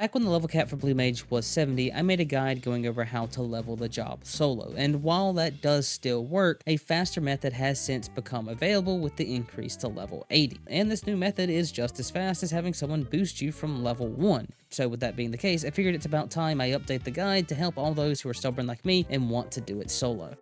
Back when the level cap for Blue Mage was 70, I made a guide going over how to level the job solo, and while that does still work, a faster method has since become available with the increase to level 80. And this new method is just as fast as having someone boost you from level 1. So with that being the case, I figured it's about time I update the guide to help all those who are stubborn like me and want to do it solo.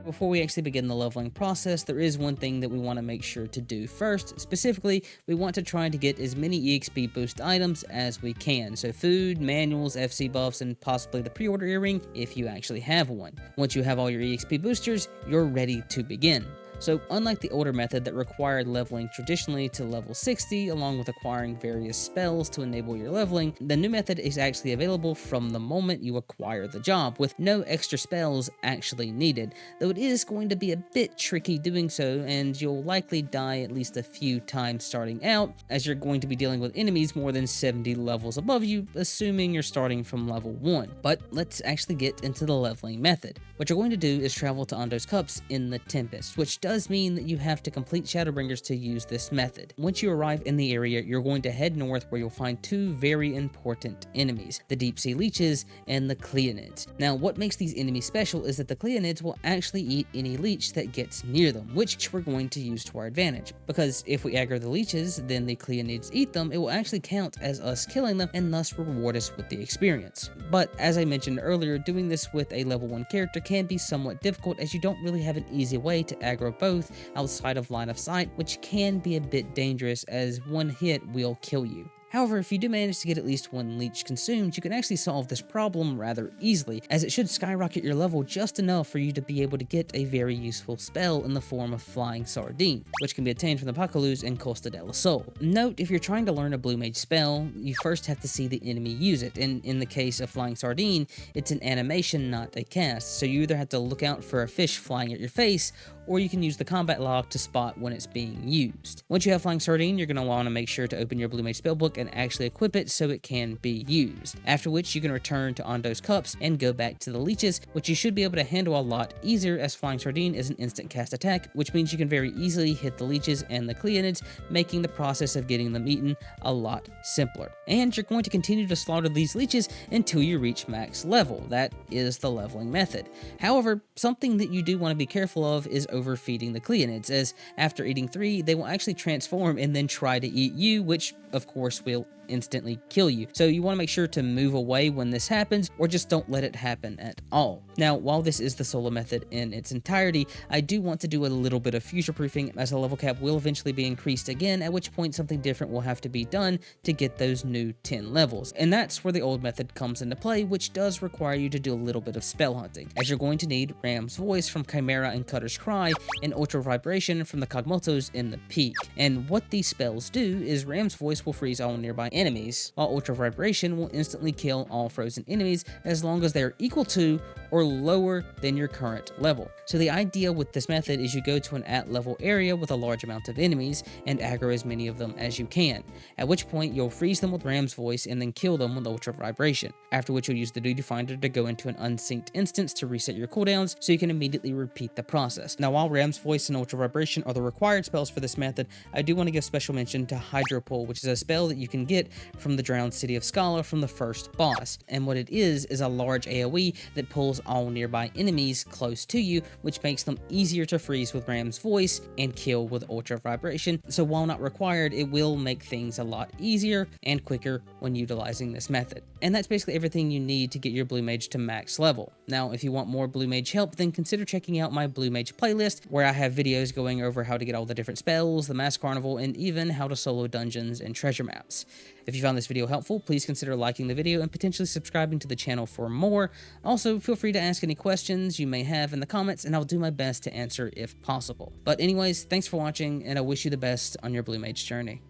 Before we actually begin the leveling process, there is one thing that we want to make sure to do first. Specifically, we want to try to get as many EXP boost items as we can. So food, manuals, FC buffs, and possibly the pre-order earring if you actually have one. Once you have all your EXP boosters, you're ready to begin. So unlike the older method that required leveling traditionally to level 60 along with acquiring various spells to enable your leveling, the new method is actually available from the moment you acquire the job, with no extra spells actually needed, though it is going to be a bit tricky doing so, and you'll likely die at least a few times starting out, as you're going to be dealing with enemies more than 70 levels above you, assuming you're starting from level 1. But let's actually get into the leveling method. What you're going to do is travel to Ondo's Cups in the Tempest, which does mean that you have to complete Shadowbringers to use this method. Once you arrive in the area, you're going to head north where you'll find two very important enemies, the Deep Sea Leeches and the Cleonids. Now, what makes these enemies special is that the Cleonids will actually eat any leech that gets near them, which we're going to use to our advantage. Because if we aggro the leeches, then the Cleonids eat them, it will actually count as us killing them and thus reward us with the experience. But as I mentioned earlier, doing this with a level 1 character can be somewhat difficult, as you don't really have an easy way to aggro both outside of line of sight, which can be a bit dangerous as one hit will kill you. However, if you do manage to get at least one leech consumed, you can actually solve this problem rather easily, as it should skyrocket your level just enough for you to be able to get a very useful spell in the form of Flying Sardine, which can be obtained from the Pakalus and Costa del Sol. Note, if you're trying to learn a Blue Mage spell, you first have to see the enemy use it, and in the case of Flying Sardine, it's an animation, not a cast, so you either have to look out for a fish flying at your face, or you can use the combat log to spot when it's being used. Once you have Flying Sardine, you're going to want to make sure to open your Blue Mage spellbook and actually equip it so it can be used. After which you can return to Ondo's Cups and go back to the leeches, which you should be able to handle a lot easier, as Flying Sardine is an instant cast attack, which means you can very easily hit the leeches and the Cleonids, making the process of getting them eaten a lot simpler. And you're going to continue to slaughter these leeches until you reach max level. That is the leveling method. However, something that you do want to be careful of is overfeeding the Cleonids, as after eating 3, they will actually transform and then try to eat you, which of course will instantly kill you. So you want to make sure to move away when this happens, or just don't let it happen at all. Now, while this is the solo method in its entirety, I do want to do a little bit of future proofing, as the level cap will eventually be increased again, at which point something different will have to be done to get those new 10 levels. And that's where the old method comes into play, which does require you to do a little bit of spell hunting, as you're going to need Ram's Voice from Chimera and Cutter's Cry, and Ultra Vibration from the Cogmotos in the Peak. And what these spells do is Ram's Voice will freeze all nearby enemies, while Ultra Vibration will instantly kill all frozen enemies as long as they are equal to or lower than your current level. So the idea with this method is you go to an at-level area with a large amount of enemies and aggro as many of them as you can, at which point you'll freeze them with Ram's Voice and then kill them with Ultra Vibration, after which you'll use the Duty Finder to go into an unsynced instance to reset your cooldowns so you can immediately repeat the process. Now, while Ram's Voice and Ultra Vibration are the required spells for this method, I do want to give special mention to Hydro Pull, which is a spell that you can get from the Drowned City of Scala from the first boss, and what it is a large AoE that pulls all nearby enemies close to you, which makes them easier to freeze with Ram's Voice and kill with Ultra Vibration. So while not required, it will make things a lot easier and quicker when utilizing this method. And that's basically everything you need to get your Blue Mage to max level. Now, if you want more Blue Mage help, then consider checking out my Blue Mage playlist, where I have videos going over how to get all the different spells, the Mass Carnival, and even how to solo dungeons and treasure maps. If you found this video helpful, please consider liking the video and potentially subscribing to the channel for more. Also, feel free to ask any questions you may have in the comments, and I'll do my best to answer if possible. But anyways, thanks for watching, and I wish you the best on your Blue Mage journey.